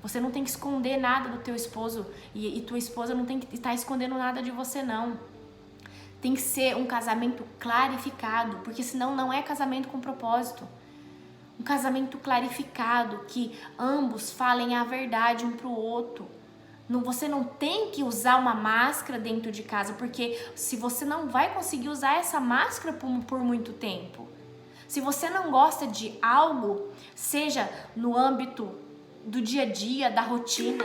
Você não tem que esconder nada do teu esposo e tua esposa não tem que estar escondendo nada de você, não. Tem que ser um casamento clarificado, porque senão não é casamento com propósito. Um casamento clarificado, que ambos falem a verdade um pro outro. Você não tem que usar uma máscara dentro de casa, porque se você não vai conseguir usar essa máscara por muito tempo. Se você não gosta de algo, seja no âmbito do dia a dia, da rotina.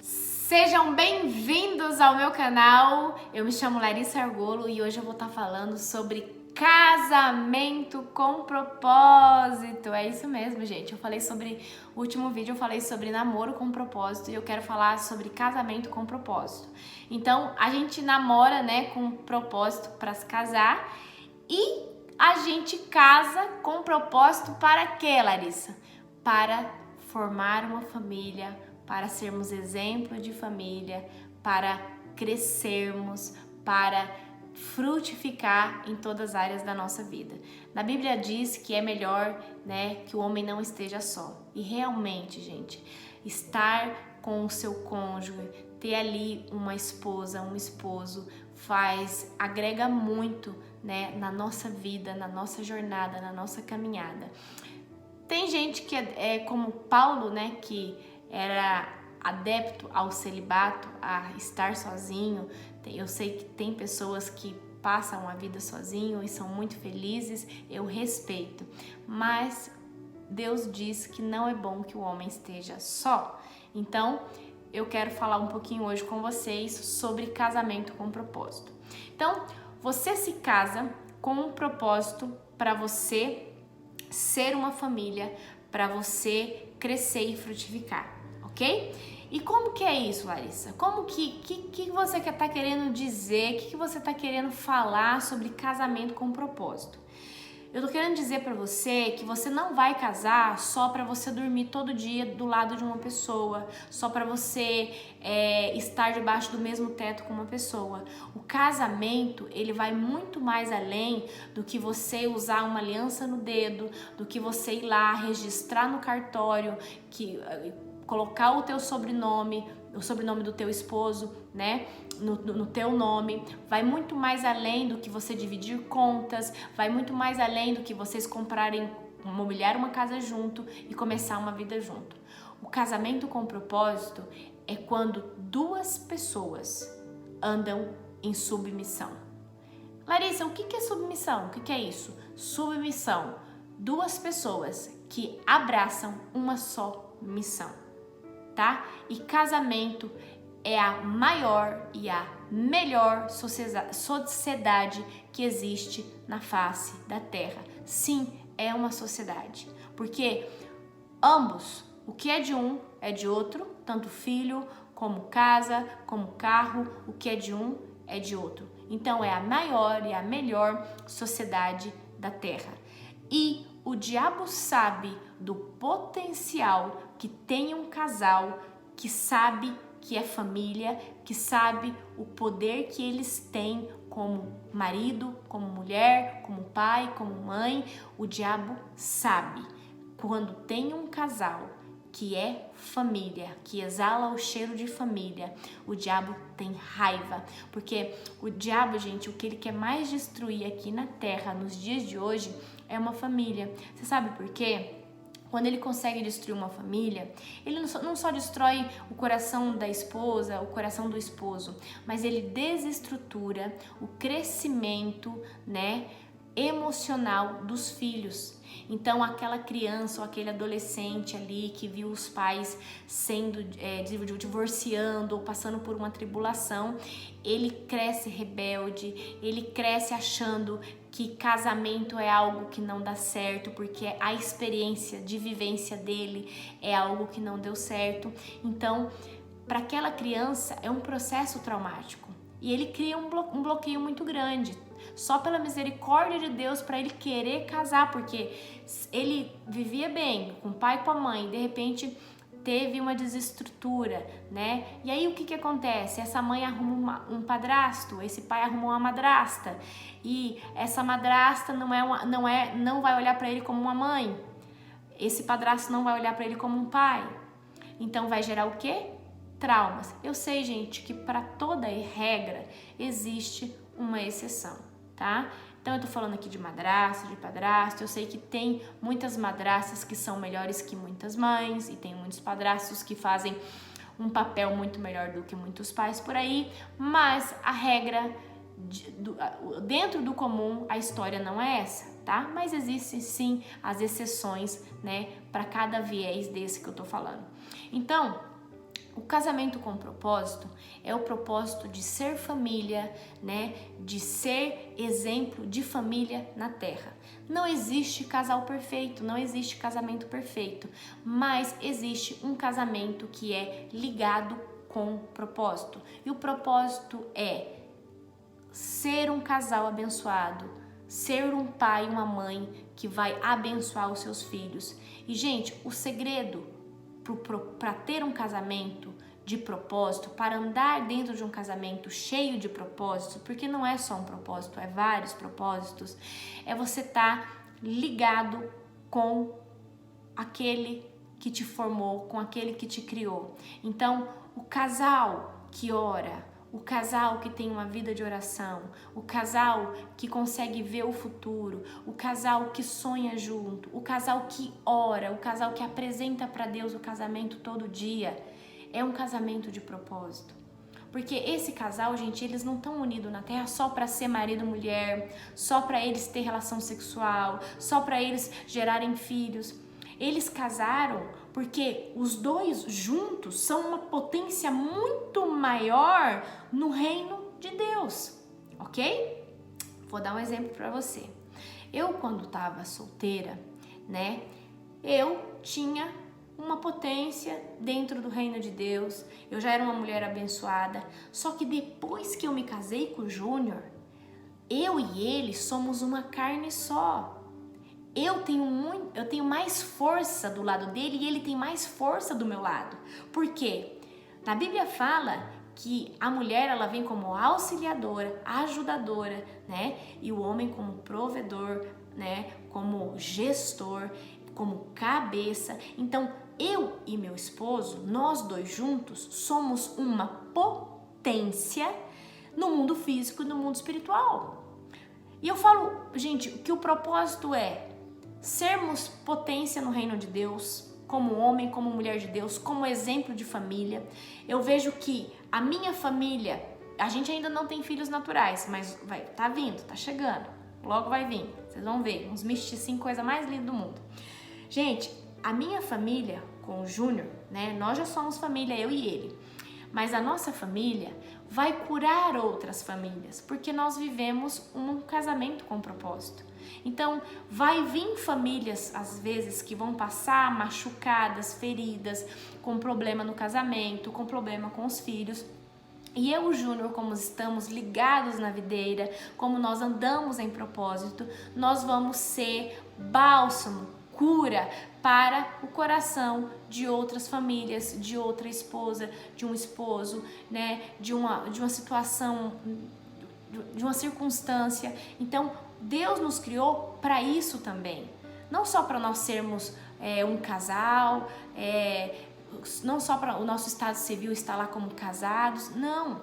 Sejam bem-vindos ao meu canal. Eu me chamo Larissa Argolo e hoje eu vou estar falando sobre casamento com propósito. É isso mesmo, gente. O último vídeo eu falei sobre namoro com propósito e eu quero falar sobre casamento com propósito. Então, a gente namora, né, com propósito para se casar e a gente casa com propósito para quê, Larissa? Para formar uma família, para sermos exemplo de família, para crescermos, para frutificar em todas as áreas da nossa vida. Na Bíblia diz que é melhor, né, que o homem não esteja só. E realmente, gente, estar com o seu cônjuge, ter ali uma esposa, um esposo, agrega muito, né, na nossa vida, na nossa jornada, na nossa caminhada. Tem gente que é como Paulo, né, que era adepto ao celibato, a estar sozinho. Eu sei que tem pessoas que passam a vida sozinho e são muito felizes, eu respeito. Mas Deus diz que não é bom que o homem esteja só. Então, eu quero falar um pouquinho hoje com vocês sobre casamento com propósito. Então, você se casa com um propósito para você ser uma família, para você crescer e frutificar, ok? E como que é isso, Larissa? Como que você tá querendo dizer? O que você tá querendo falar sobre casamento com propósito? Eu tô querendo dizer pra você que você não vai casar só pra você dormir todo dia do lado de uma pessoa, só pra você estar debaixo do mesmo teto com uma pessoa. O casamento, ele vai muito mais além do que você usar uma aliança no dedo, do que você ir lá registrar no cartório, colocar o teu sobrenome, o sobrenome do teu esposo, né, no teu nome. Vai muito mais além do que você dividir contas, vai muito mais além do que vocês mobiliar uma casa junto e começar uma vida junto. O casamento com propósito é quando duas pessoas andam em submissão. Larissa, o que é submissão? O que é isso? Submissão. Duas pessoas que abraçam uma só missão. Tá? E casamento é a maior e a melhor sociedade que existe na face da terra. Sim, é uma sociedade, porque ambos, o que é de um é de outro, tanto filho como casa, como carro, o que é de um é de outro. Então é a maior e a melhor sociedade da terra. E o diabo sabe do potencial que tem um casal que sabe que é família, que sabe o poder que eles têm como marido, como mulher, como pai, como mãe. O diabo sabe. Quando tem um casal que é família, que exala o cheiro de família, o diabo tem raiva. Porque o diabo, gente, o que ele quer mais destruir aqui na terra, nos dias de hoje, é uma família. Você sabe por quê? Quando ele consegue destruir uma família, ele não só destrói o coração da esposa, o coração do esposo, mas ele desestrutura o crescimento, né, emocional dos filhos. Então, aquela criança ou aquele adolescente ali que viu os pais sendo divorciando ou passando por uma tribulação, ele cresce rebelde, ele cresce achando que casamento é algo que não dá certo, porque a experiência de vivência dele é algo que não deu certo. Então, para aquela criança é um processo traumático e ele cria um bloqueio muito grande. Só pela misericórdia de Deus para ele querer casar, porque ele vivia bem com o pai e com a mãe, de repente teve uma desestrutura, né? E aí o que acontece? Essa mãe arruma um padrasto, esse pai arrumou uma madrasta, e essa madrasta não vai olhar para ele como uma mãe. Esse padrasto não vai olhar para ele como um pai. Então vai gerar o quê? Traumas. Eu sei, gente, que para toda regra existe uma exceção, tá? Então eu tô falando aqui de madrasta, de padrasto. Eu sei que tem muitas madrastas que são melhores que muitas mães e tem muitos padrastos que fazem um papel muito melhor do que muitos pais por aí, mas a regra dentro do comum, a história não é essa, tá? Mas existem sim as exceções, né, para cada viés desse que eu tô falando. Então, o casamento com propósito é o propósito de ser família, né, de ser exemplo de família na terra. Não existe casal perfeito, não existe casamento perfeito, mas existe um casamento que é ligado com propósito. E o propósito é ser um casal abençoado, ser um pai e uma mãe que vai abençoar os seus filhos. E, gente, o segredo para ter um casamento de propósito, para andar dentro de um casamento cheio de propósitos, porque não é só um propósito, é vários propósitos, é você estar ligado com aquele que te formou, com aquele que te criou. Então, o casal que ora, o casal que tem uma vida de oração, o casal que consegue ver o futuro, o casal que sonha junto, o casal que ora, o casal que apresenta para Deus o casamento todo dia, é um casamento de propósito. Porque esse casal, gente, eles não estão unidos na terra só para ser marido e mulher, só para eles ter relação sexual, só para eles gerarem filhos. Eles casaram porque os dois juntos são uma potência muito maior no reino de Deus, ok? Vou dar um exemplo para você. Eu, quando estava solteira, né, eu tinha uma potência dentro do reino de Deus, eu já era uma mulher abençoada, só que depois que eu me casei com o Júnior, eu e ele somos uma carne só. Eu tenho mais força do lado dele e ele tem mais força do meu lado. Por quê? Na Bíblia fala que a mulher ela vem como auxiliadora, ajudadora, né? E o homem como provedor, né? Como gestor, como cabeça. Então, eu e meu esposo, nós dois juntos, somos uma potência no mundo físico e no mundo espiritual. E eu falo, gente, que o propósito é sermos potência no reino de Deus, como homem, como mulher de Deus, como exemplo de família. Eu vejo que a minha família, a gente ainda não tem filhos naturais, mas tá vindo, tá chegando, logo vai vir, vocês vão ver, uns misticinhos, coisa mais linda do mundo. Gente, a minha família com o Júnior, né, nós já somos família, eu e ele, mas a nossa família vai curar outras famílias, porque nós vivemos um casamento com propósito. Então, vai vir famílias, às vezes, que vão passar machucadas, feridas, com problema no casamento, com problema com os filhos. E eu e o Júnior, como estamos ligados na videira, como nós andamos em propósito, nós vamos ser bálsamo, cura para o coração de outras famílias, de outra esposa, de um esposo, né, de uma situação, de uma circunstância. Então, Deus nos criou para isso também. Não só para nós sermos um casal, não só para o nosso estado civil estar lá como casados, não.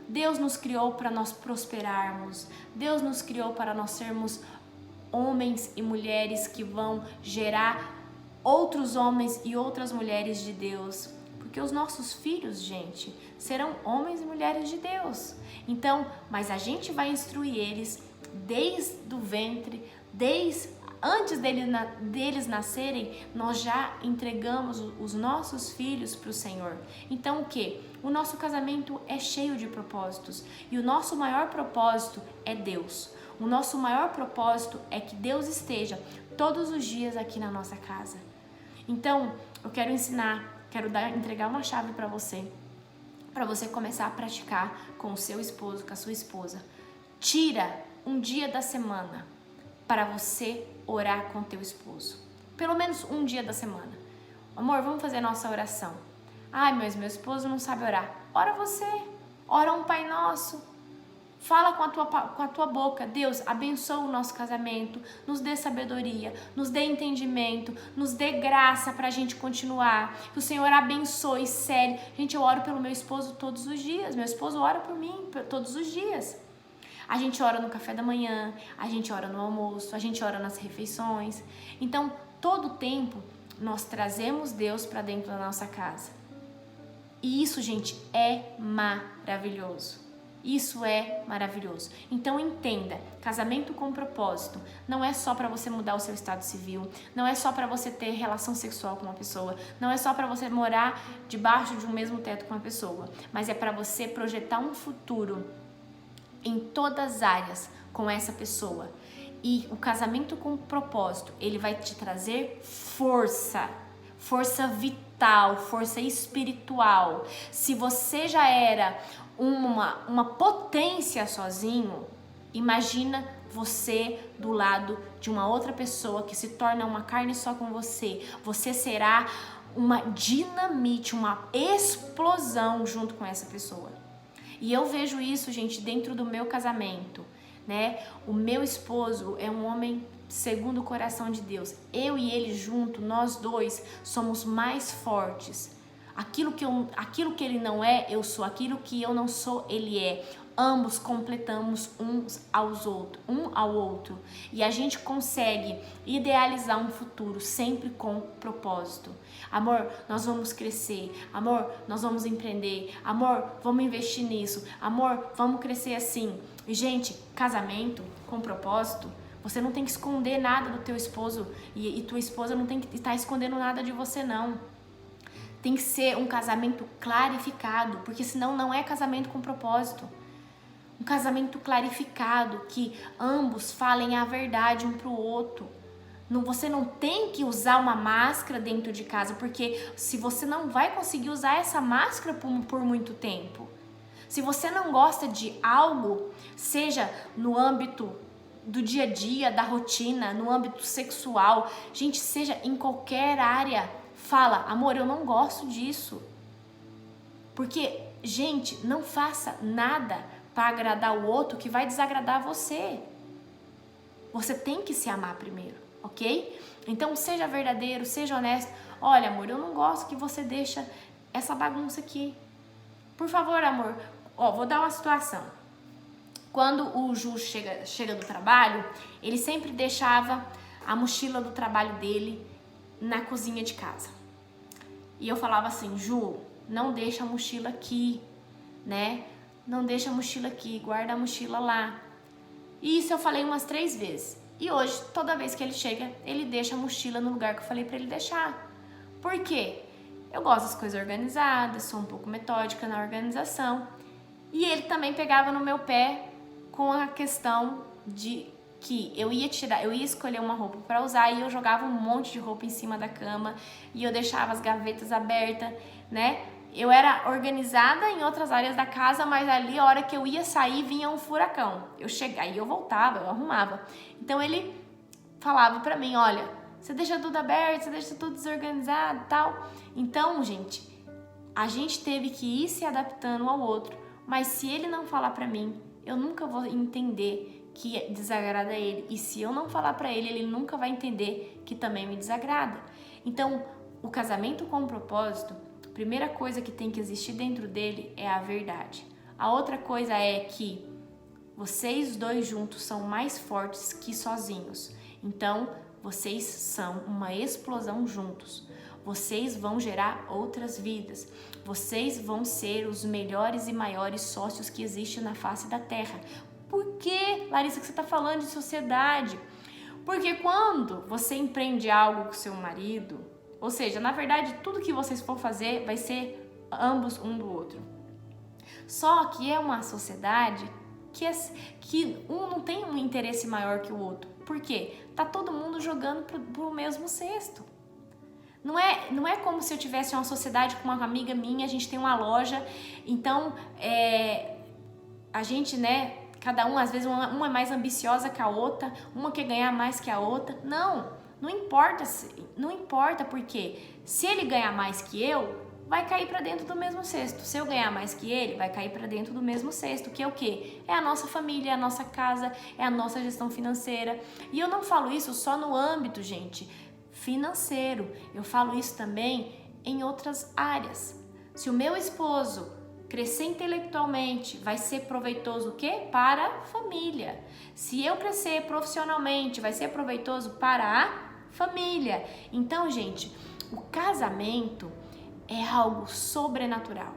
Deus nos criou para nós prosperarmos. Deus nos criou para nós sermos homens e mulheres que vão gerar outros homens e outras mulheres de Deus. Porque os nossos filhos, gente, serão homens e mulheres de Deus. Então, mas a gente vai instruir eles desde o ventre, antes deles nascerem, nós já entregamos os nossos filhos para o Senhor. Então o que? O nosso casamento é cheio de propósitos e o nosso maior propósito é Deus. O nosso maior propósito é que Deus esteja todos os dias aqui na nossa casa. Então eu quero entregar uma chave para você começar a praticar com o seu esposo, com a sua esposa. Tira um dia da semana para você orar com teu esposo. Pelo menos um dia da semana. Amor, vamos fazer a nossa oração. Ai, mas meu esposo não sabe orar. Ora você, ora um Pai Nosso. Fala com a tua boca, Deus, abençoa o nosso casamento, nos dê sabedoria, nos dê entendimento, nos dê graça pra gente continuar. Que o Senhor abençoe, sério. Gente, eu oro pelo meu esposo todos os dias, meu esposo ora por mim todos os dias. A gente ora no café da manhã, a gente ora no almoço, a gente ora nas refeições. Então, todo tempo, nós trazemos Deus pra dentro da nossa casa. E isso, gente, é maravilhoso. Isso é maravilhoso. Então entenda, casamento com propósito não é só para você mudar o seu estado civil, não é só para você ter relação sexual com uma pessoa, não é só para você morar debaixo de um mesmo teto com uma pessoa, mas é para você projetar um futuro em todas as áreas com essa pessoa. E o casamento com propósito, ele vai te trazer força vital, força espiritual. Se você já era uma potência sozinho, imagina você do lado de uma outra pessoa que se torna uma carne só com você. Você será uma dinamite, uma explosão junto com essa pessoa. E eu vejo isso, gente, dentro do meu casamento, né? O meu esposo é um homem segundo o coração de Deus. Eu e ele junto, nós dois somos mais fortes. Aquilo que ele não é, eu sou. Aquilo que eu não sou, ele é. Ambos completamos um ao outro. E a gente consegue idealizar um futuro sempre com propósito. Amor, nós vamos crescer. Amor, nós vamos empreender. Amor, vamos investir nisso. Amor, vamos crescer assim. E, gente, casamento com propósito, você não tem que esconder nada do teu esposo. E tua esposa não tem que estar escondendo nada de você, não. Tem que ser um casamento clarificado, porque senão não é casamento com propósito. Um casamento clarificado, que ambos falem a verdade um pro outro. Você não tem que usar uma máscara dentro de casa, porque se você não vai conseguir usar essa máscara por muito tempo. Se você não gosta de algo, seja no âmbito do dia a dia, da rotina, no âmbito sexual, gente, seja em qualquer área, fala, amor, eu não gosto disso. Porque, gente, não faça nada para agradar o outro que vai desagradar você. Você tem que se amar primeiro, ok? Então, seja verdadeiro, seja honesto. Olha, amor, eu não gosto que você deixa essa bagunça aqui. Por favor, amor, vou dar uma situação. Quando o Ju chega do trabalho, ele sempre deixava a mochila do trabalho dele na cozinha de casa. E eu falava assim, Ju, não deixa a mochila aqui, né? Não deixa a mochila aqui, guarda a mochila lá. E isso eu falei umas 3 vezes. E hoje, toda vez que ele chega, ele deixa a mochila no lugar que eu falei pra ele deixar. Por quê? Eu gosto das coisas organizadas, sou um pouco metódica na organização. E ele também pegava no meu pé com a questão de que eu ia escolher uma roupa para usar e eu jogava um monte de roupa em cima da cama e eu deixava as gavetas abertas, né? Eu era organizada em outras áreas da casa, mas ali a hora que eu ia sair vinha um furacão. Aí eu voltava, eu arrumava. Então ele falava pra mim, olha, você deixa tudo aberto, você deixa tudo desorganizado e tal. Então, gente, a gente teve que ir se adaptando ao outro, mas se ele não falar pra mim, eu nunca vou entender que desagrada ele. E se eu não falar pra ele, ele nunca vai entender que também me desagrada. Então, o casamento com propósito, a primeira coisa que tem que existir dentro dele é a verdade. A outra coisa é que vocês dois juntos são mais fortes que sozinhos. Então, vocês são uma explosão juntos. Vocês vão gerar outras vidas. Vocês vão ser os melhores e maiores sócios que existem na face da Terra. Por que, Larissa, que você está falando de sociedade? Porque quando você empreende algo com seu marido, ou seja, na verdade, tudo que vocês for fazer vai ser ambos um do outro. Só que é uma sociedade que um não tem um interesse maior que o outro. Por quê? Tá todo mundo jogando pro mesmo cesto. Não é como se eu tivesse uma sociedade com uma amiga minha, a gente tem uma loja, então a gente, né, cada um, às vezes uma é mais ambiciosa que a outra, uma quer ganhar mais que a outra. Não, não importa porque se ele ganhar mais que eu, vai cair para dentro do mesmo cesto. Se eu ganhar mais que ele, vai cair para dentro do mesmo cesto, que é o quê? É a nossa família, é a nossa casa, é a nossa gestão financeira. E eu não falo isso só no âmbito, gente, financeiro. Eu falo isso também em outras áreas. Se o meu esposo crescer intelectualmente, vai ser proveitoso o quê? Para a família. Se eu crescer profissionalmente, vai ser proveitoso para a família. Então, gente, o casamento é algo sobrenatural.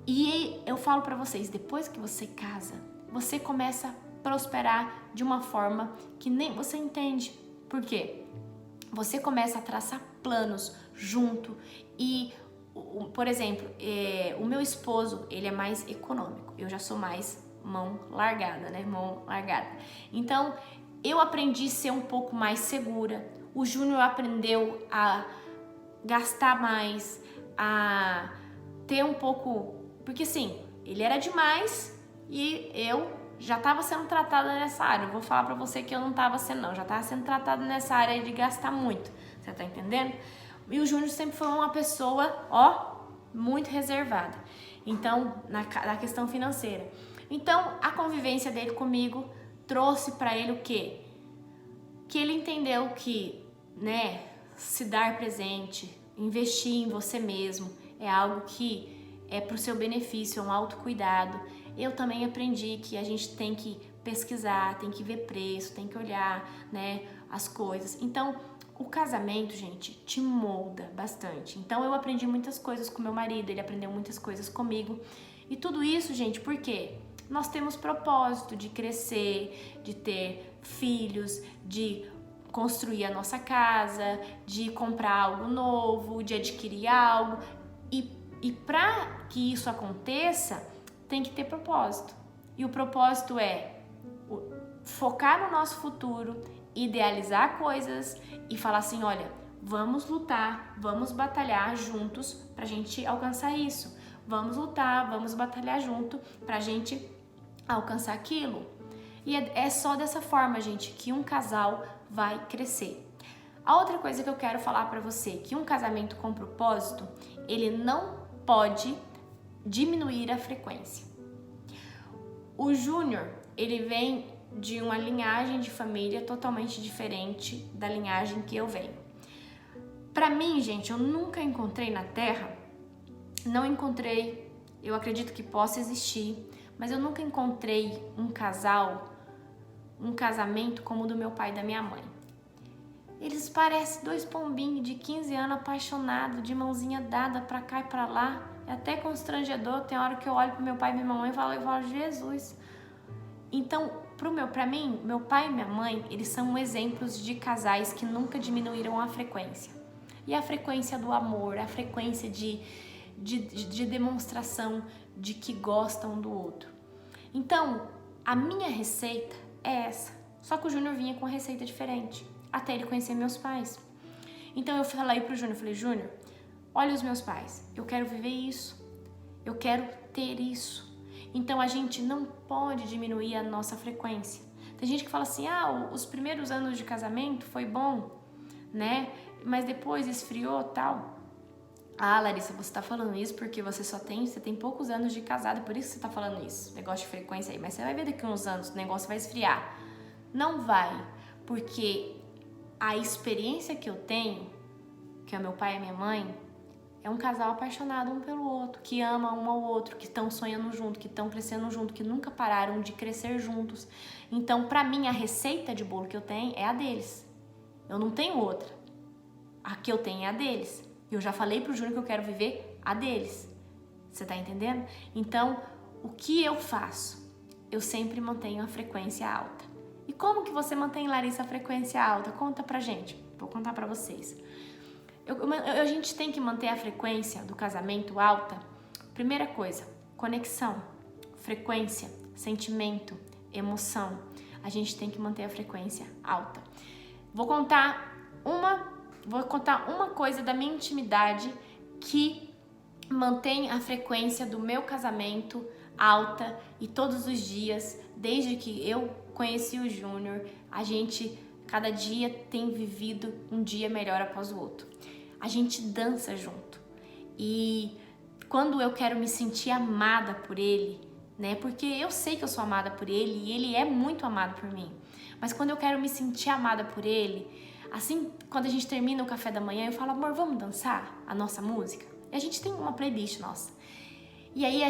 E eu falo para vocês, depois que você casa, você começa a prosperar de uma forma que nem você entende. Por quê? Você começa a traçar planos junto e, por exemplo, o meu esposo, ele é mais econômico. Eu já sou mais mão largada, né? Mão largada. Então, eu aprendi a ser um pouco mais segura. O Júnior aprendeu a gastar mais, a ter um pouco... Porque assim, ele era demais e eu já estava sendo tratada nessa área. Eu vou falar pra você que eu não estava sendo, não. Já estava sendo tratada nessa área de gastar muito. Você tá entendendo? E o Júnior sempre foi uma pessoa, muito reservada. Então, na questão financeira. Então, a convivência dele comigo trouxe pra ele o quê? Que ele entendeu que, né, se dar presente, investir em você mesmo é algo que é pro seu benefício, é um autocuidado. Eu também aprendi que a gente tem que pesquisar, tem que ver preço, tem que olhar, né, as coisas. Então, o casamento, gente, te molda bastante. Então, eu aprendi muitas coisas com meu marido, ele aprendeu muitas coisas comigo. E tudo isso, gente, por quê? Nós temos propósito de crescer, de ter filhos, de construir a nossa casa, de comprar algo novo, de adquirir algo. E para que isso aconteça, tem que ter propósito. E o propósito é focar no nosso futuro, idealizar coisas e falar assim, olha, vamos lutar, vamos batalhar juntos pra gente alcançar isso. Vamos lutar, vamos batalhar junto pra gente alcançar aquilo. E é só dessa forma, gente, que um casal vai crescer. A outra coisa que eu quero falar pra você, que um casamento com propósito, ele não pode diminuir a frequência. O Júnior, ele vem de uma linhagem de família totalmente diferente da linhagem que eu venho. Pra mim, gente, eu nunca encontrei na Terra, não encontrei, eu acredito que possa existir, mas eu nunca encontrei um casamento como o do meu pai e da minha mãe. Eles parecem dois pombinhos de 15 anos apaixonados, de mãozinha dada pra cá e pra lá. É até constrangedor, tem hora que eu olho pro meu pai e minha mãe e falo, Jesus. Então, pra mim, meu pai e minha mãe, eles são exemplos de casais que nunca diminuíram a frequência. E a frequência do amor, a frequência de demonstração de que gostam um do outro. Então, a minha receita é essa. Só que o Júnior vinha com uma receita diferente, até ele conhecer meus pais. Então eu falei pro Júnior, Júnior, olha os meus pais, eu quero viver isso, eu quero ter isso. Então a gente não pode diminuir a nossa frequência. Tem gente que fala assim, os primeiros anos de casamento foi bom, né? Mas depois esfriou, tal. Larissa, você tá falando isso porque você tem poucos anos de casado, por isso que você tá falando isso, negócio de frequência aí. Mas você vai ver daqui a uns anos, o negócio vai esfriar. Não vai, porque a experiência que eu tenho, que é meu pai e minha mãe, é um casal apaixonado um pelo outro, que ama um ao outro, que estão sonhando junto, que estão crescendo junto, que nunca pararam de crescer juntos. Então, pra mim, a receita de bolo que eu tenho é a deles. Eu não tenho outra. A que eu tenho é a deles. Eu já falei pro Júnior que eu quero viver a deles. Você tá entendendo? Então, o que eu faço? Eu sempre mantenho a frequência alta. E como que você mantém, Larissa, a frequência alta? Conta pra gente. Vou contar pra vocês. A gente tem que manter a frequência do casamento alta. Primeira coisa, conexão, frequência, sentimento, emoção. A gente tem que manter a frequência alta. Vou contar uma coisa da minha intimidade que mantém a frequência do meu casamento alta e todos os dias, desde que eu conheci o Júnior, a gente cada dia tem vivido um dia melhor após o outro. A gente dança junto. E quando eu quero me sentir amada por ele, né? Porque eu sei que eu sou amada por ele e ele é muito amado por mim. Mas quando eu quero me sentir amada por ele, assim, quando a gente termina o café da manhã, eu falo, amor, vamos dançar a nossa música? E a gente tem uma playlist nossa. E aí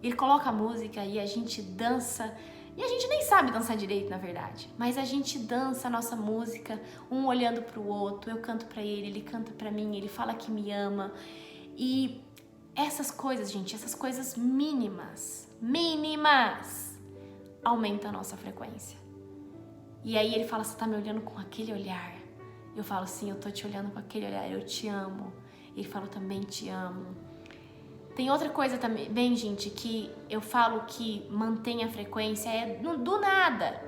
ele coloca a música e a gente dança. E a gente nem sabe dançar direito, na verdade. Mas a gente dança a nossa música, um olhando pro outro. Eu canto pra ele canta pra mim, ele fala que me ama. E essas coisas, gente, essas coisas mínimas, aumentam a nossa frequência. E aí ele fala, você tá me olhando com aquele olhar. Eu falo, sim, eu tô te olhando com aquele olhar, eu te amo. Ele fala, eu também te amo. Tem outra coisa também, bem, gente, que eu falo que mantém a frequência, é do nada.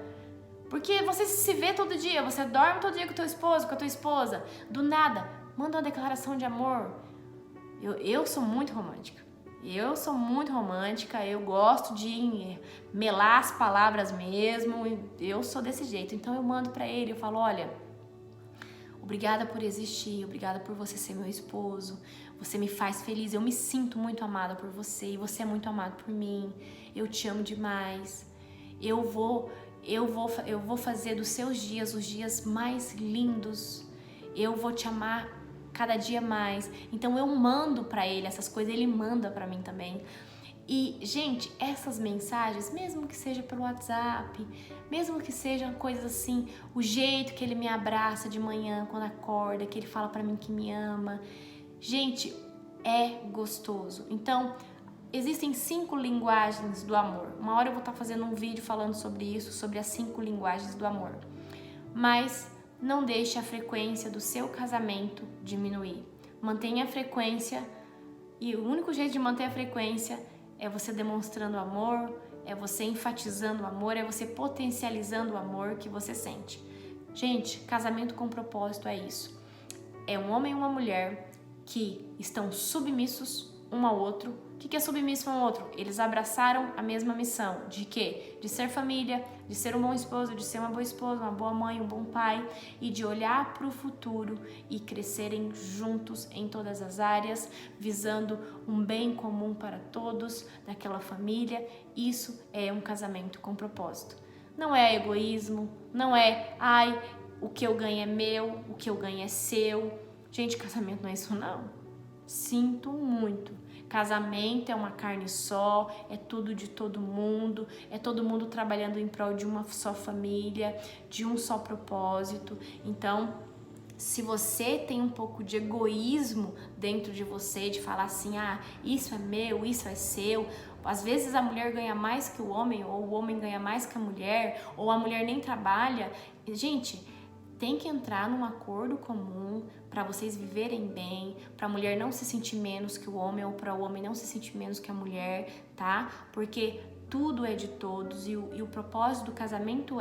Porque você se vê todo dia, você dorme todo dia com o teu esposo, com a tua esposa. Do nada, manda uma declaração de amor. Eu sou muito romântica. Eu gosto de melar as palavras mesmo, eu sou desse jeito. Então eu mando pra ele, eu falo, olha, obrigada por existir, obrigada por você ser meu esposo, você me faz feliz, eu me sinto muito amada por você e você é muito amado por mim, eu te amo demais, eu vou fazer dos seus dias os dias mais lindos, eu vou te amar cada dia mais. Então eu mando pra ele essas coisas, ele manda pra mim também. E, gente, essas mensagens, mesmo que seja pelo WhatsApp, mesmo que sejam coisas assim, o jeito que ele me abraça de manhã quando acorda, que ele fala pra mim que me ama, gente, é gostoso. Então, existem 5 linguagens do amor. Uma hora eu vou estar fazendo um vídeo falando sobre isso, sobre as 5 linguagens do amor. Mas não deixe a frequência do seu casamento diminuir. Mantenha a frequência, e o único jeito de manter a frequência é você demonstrando amor, é você enfatizando o amor, é você potencializando o amor que você sente. Gente, casamento com propósito é isso. É um homem e uma mulher que estão submissos um ao outro. O que é submisso um ao outro? Eles abraçaram a mesma missão. De quê? De ser família, de ser um bom esposo, de ser uma boa esposa, uma boa mãe, um bom pai e de olhar para o futuro e crescerem juntos em todas as áreas, visando um bem comum para todos daquela família. Isso é um casamento com propósito. Não é egoísmo, não é, o que eu ganho é meu, o que eu ganho é seu. Gente, casamento não é isso não. Sinto muito. Casamento é uma carne só, é tudo de todo mundo, é todo mundo trabalhando em prol de uma só família, de um só propósito. Então, se você tem um pouco de egoísmo dentro de você, de falar assim, isso é meu, isso é seu, às vezes a mulher ganha mais que o homem, ou o homem ganha mais que a mulher, ou a mulher nem trabalha. Gente, tem que entrar num acordo comum para vocês viverem bem, para a mulher não se sentir menos que o homem ou para o homem não se sentir menos que a mulher, tá? Porque tudo é de todos e o propósito do casamento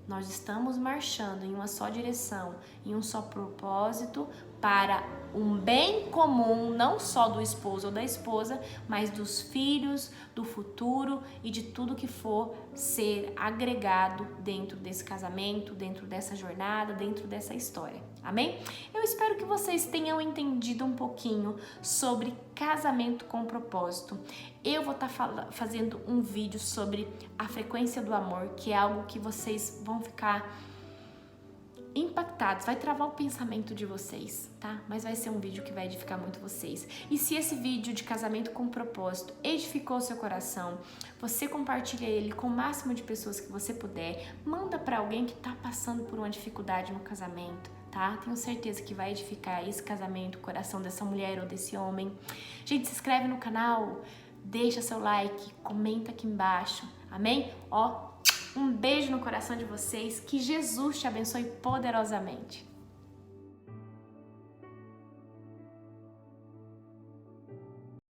nós estamos marchando em uma só direção, em um só propósito para um bem comum, não só do esposo ou da esposa, mas dos filhos, do futuro e de tudo que for ser agregado dentro desse casamento, dentro dessa jornada, dentro dessa história. Amém? Eu espero que vocês tenham entendido um pouquinho sobre casamento com propósito. Eu vou estar fazendo um vídeo sobre a frequência do amor, que é algo que vocês vão ficar impactados, vai travar o pensamento de vocês, tá? Mas vai ser um vídeo que vai edificar muito vocês. E se esse vídeo de casamento com propósito edificou o seu coração, você compartilha ele com o máximo de pessoas que você puder, manda para alguém que tá passando por uma dificuldade no casamento, tá? Tenho certeza que vai edificar esse casamento, o coração dessa mulher ou desse homem. Gente, se inscreve no canal, deixa seu like, comenta aqui embaixo, amém? Um beijo no coração de vocês, que Jesus te abençoe poderosamente.